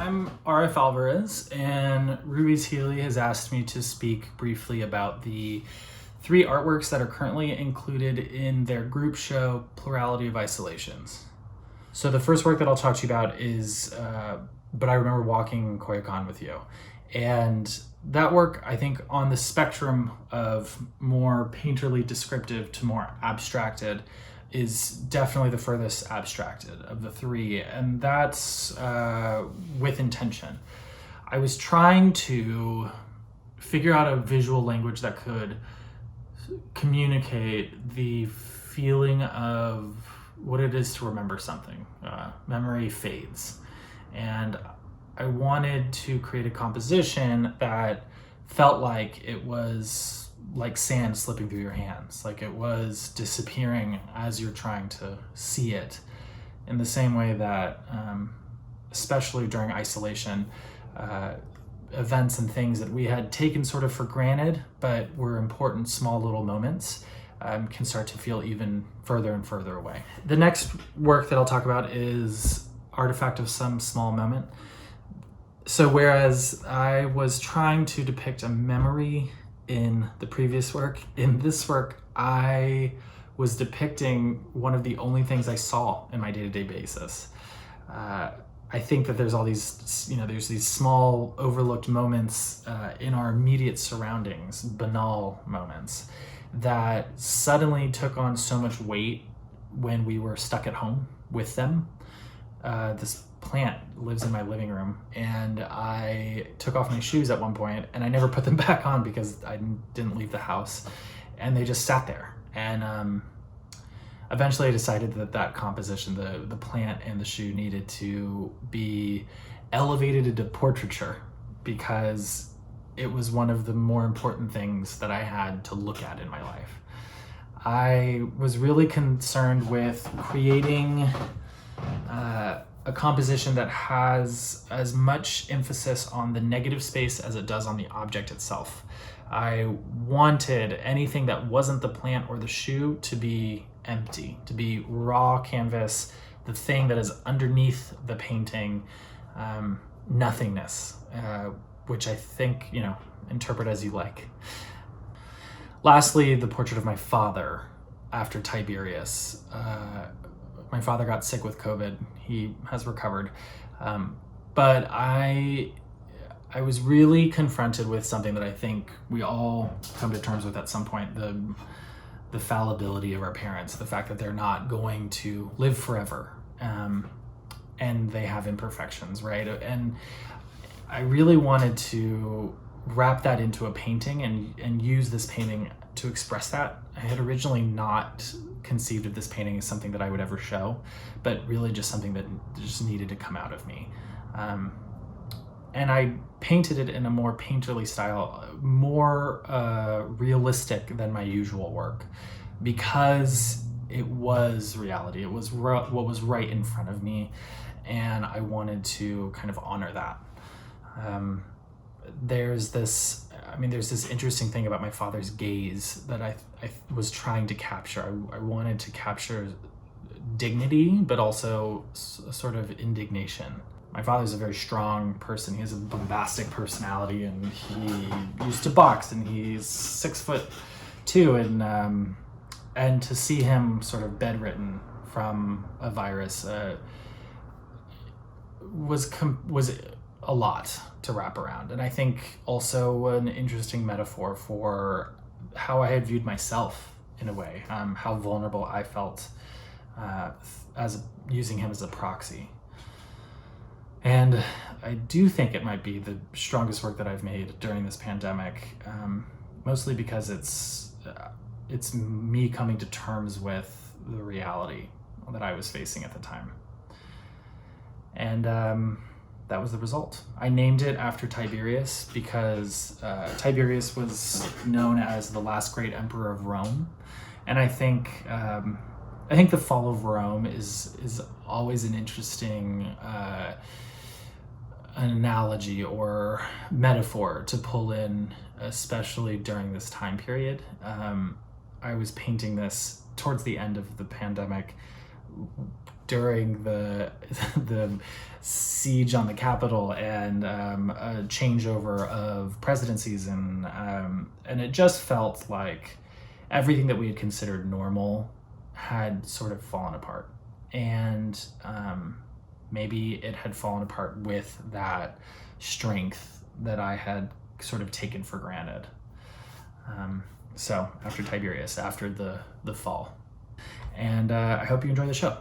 I'm RF Alvarez, and Ruiz-Healy has asked me to speak briefly about the 3 artworks that are currently included in their group show, Plurality of Isolations. So the first work that I'll talk to you about is But I Remember Walking Koiacon with You. And that work, I think, on the spectrum of more painterly descriptive to more abstracted, is definitely the furthest abstracted of the 3, and that's with intention. I was trying to figure out a visual language that could communicate the feeling of what it is to remember something. Memory fades, and I wanted to create a composition that felt like it was like sand slipping through your hands, like it was disappearing as you're trying to see it, in the same way that, especially during isolation, events and things that we had taken sort of for granted, but were important small little moments, can start to feel even further and further away. The next work that I'll talk about is Artifact of Some Small Moment. So whereas I was trying to depict a memory in the previous work, in this work, I was depicting one of the only things I saw in my day-to-day basis. I think that there's all these, there's these small overlooked moments in our immediate surroundings, banal moments, that suddenly took on so much weight when we were stuck at home with them. This plant lives in my living room, and I took off my shoes at one point and I never put them back on because I didn't leave the house, and they just sat there. And eventually I decided that composition, the plant and the shoe, needed to be elevated into portraiture because it was one of the more important things that I had to look at in my life. I was really concerned with creating a composition that has as much emphasis on the negative space as it does on the object itself. I wanted anything that wasn't the plant or the shoe to be empty, to be raw canvas, the thing that is underneath the painting, nothingness, which I think, interpret as you like. Lastly, the portrait of my father after Tiberius. My father got sick with COVID. He has recovered. But I was really confronted with something that I think we all come to terms with at some point, the fallibility of our parents, the fact that they're not going to live forever, and they have imperfections, right? And I really wanted to wrap that into a painting and use this painting to express that. I had originally not conceived of this painting as something that I would ever show, but really just something that just needed to come out of me. And I painted it in a more painterly style, more realistic than my usual work, because it was reality. It was what was right in front of me, and I wanted to kind of honor that. There's this interesting thing about my father's gaze that I was trying to capture. I wanted to capture dignity, but also a sort of indignation. My father's a very strong person. He has a bombastic personality, and he used to box, and he's 6'2", and to see him sort of bedridden from a virus was a lot to wrap around. And I think also an interesting metaphor for how I had viewed myself in a way, how vulnerable I felt as using him as a proxy. And I do think it might be the strongest work that I've made during this pandemic, mostly because it's me coming to terms with the reality that I was facing at the time. And that was the result. I named it after Tiberius because Tiberius was known as the last great emperor of Rome, and I think the fall of Rome is always an interesting an analogy or metaphor to pull in, especially during this time period. I was painting this towards the end of the pandemic, during the the siege on the Capitol and a changeover of presidencies, and it just felt like everything that we had considered normal had sort of fallen apart, and maybe it had fallen apart with that strength that I had sort of taken for granted. So after Tiberius, after the fall. And I hope you enjoy the show.